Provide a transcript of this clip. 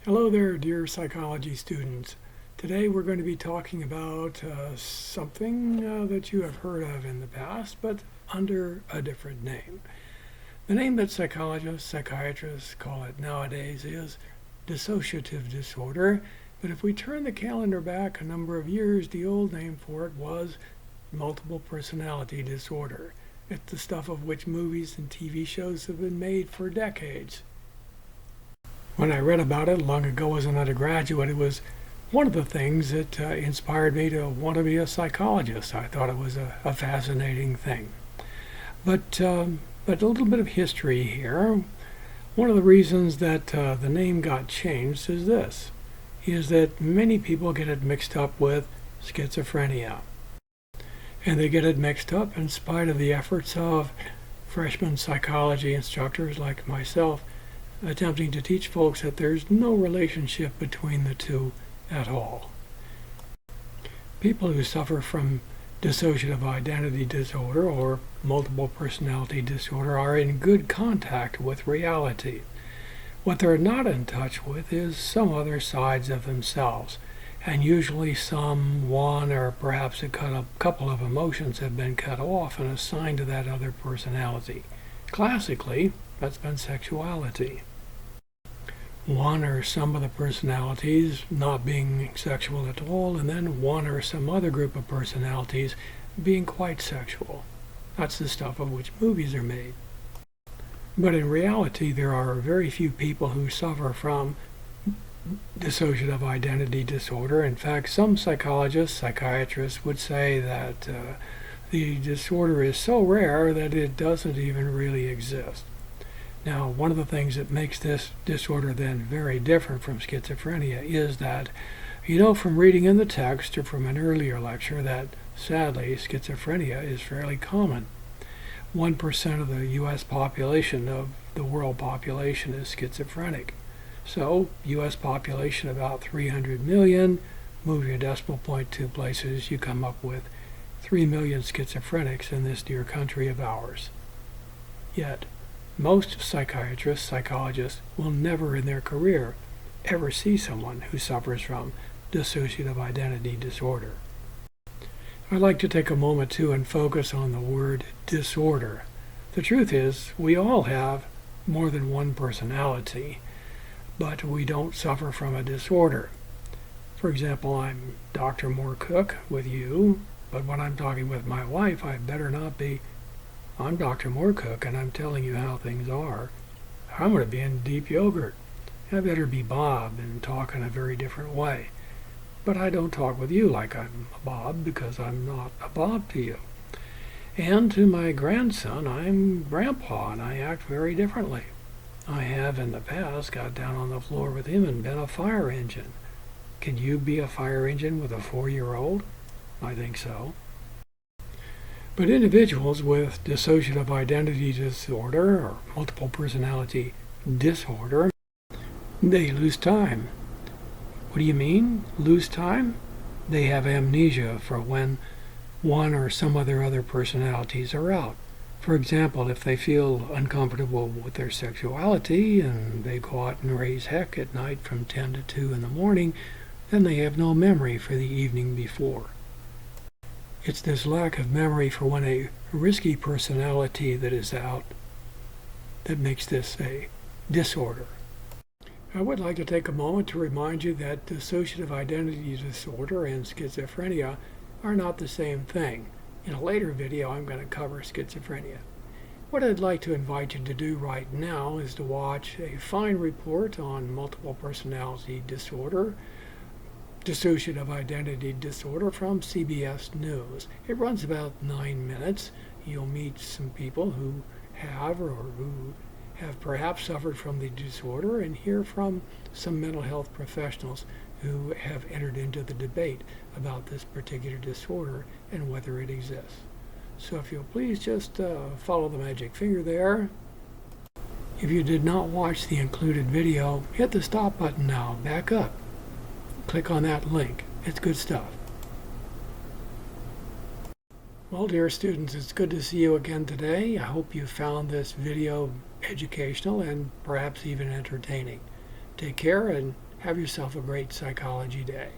Hello there, dear psychology students. Today we're going to be talking about something that you have heard of in the past, but under a different name. The name that psychologists, psychiatrists call it nowadays is dissociative disorder, but if we turn the calendar back a number of years, the old name for it was multiple personality disorder. It's the stuff of which movies and TV shows have been made for decades. When I read about it long ago as an undergraduate, it was one of the things that inspired me to want to be a psychologist. I thought it was a fascinating thing. But a little bit of history here. One of the reasons that the name got changed is that many people get it mixed up with schizophrenia. And they get it mixed up in spite of the efforts of freshman psychology instructors like myself attempting to teach folks that there's no relationship between the two at all. People who suffer from dissociative identity disorder or multiple personality disorder are in good contact with reality. What they're not in touch with is some other sides of themselves, and usually one or perhaps a couple of emotions have been cut off and assigned to that other personality. Classically, that's been sexuality. One or some of the personalities not being sexual at all, and then one or some other group of personalities being quite sexual. That's the stuff of which movies are made. But in reality, there are very few people who suffer from dissociative identity disorder. In fact, some psychologists, psychiatrists would say that the disorder is so rare that it doesn't even really exist. Now, one of the things that makes this disorder then very different from schizophrenia is that, from reading in the text or from an earlier lecture that, sadly, schizophrenia is fairly common. 1% of the U.S. population of the world population is schizophrenic. So, U.S. population about 300 million, move your decimal point 2 places, you come up with 3 million schizophrenics in this dear country of ours. Yet, most psychiatrists, psychologists will never in their career ever see someone who suffers from dissociative identity disorder. I'd like to take a moment too and focus on the word disorder. The truth is, we all have more than one personality, but we don't suffer from a disorder. For example, I'm Dr. Morecook with you, but when I'm talking with my wife, I better not be I'm Dr. Morecook, and I'm telling you how things are. I'm going to be in deep yogurt. I better be Bob and talk in a very different way. But I don't talk with you like I'm a Bob because I'm not a Bob to you. And to my grandson, I'm Grandpa, and I act very differently. I have in the past got down on the floor with him and been a fire engine. Can you be a fire engine with a 4-year-old? I think so. But individuals with dissociative identity disorder or multiple personality disorder, they lose time. What do you mean, lose time? They have amnesia for when one or some other personalities are out. For example, if they feel uncomfortable with their sexuality and they go out and raise heck at night from 10 to 2 in the morning, then they have no memory for the evening before. It's this lack of memory for when a risky personality that is out that makes this a disorder. I would like to take a moment to remind you that dissociative identity disorder and schizophrenia are not the same thing. In a later video, I'm going to cover schizophrenia. What I'd like to invite you to do right now is to watch a fine report on multiple personality disorder, dissociative identity disorder from CBS News. It runs about 9 minutes. You'll meet some people who have perhaps suffered from the disorder and hear from some mental health professionals who have entered into the debate about this particular disorder and whether it exists. So if you'll please just follow the magic finger there. If you did not watch the included video, hit the stop button now, back up. Click on that link. It's good stuff. Well, dear students, it's good to see you again today. I hope you found this video educational and perhaps even entertaining. Take care and Have yourself a great psychology day.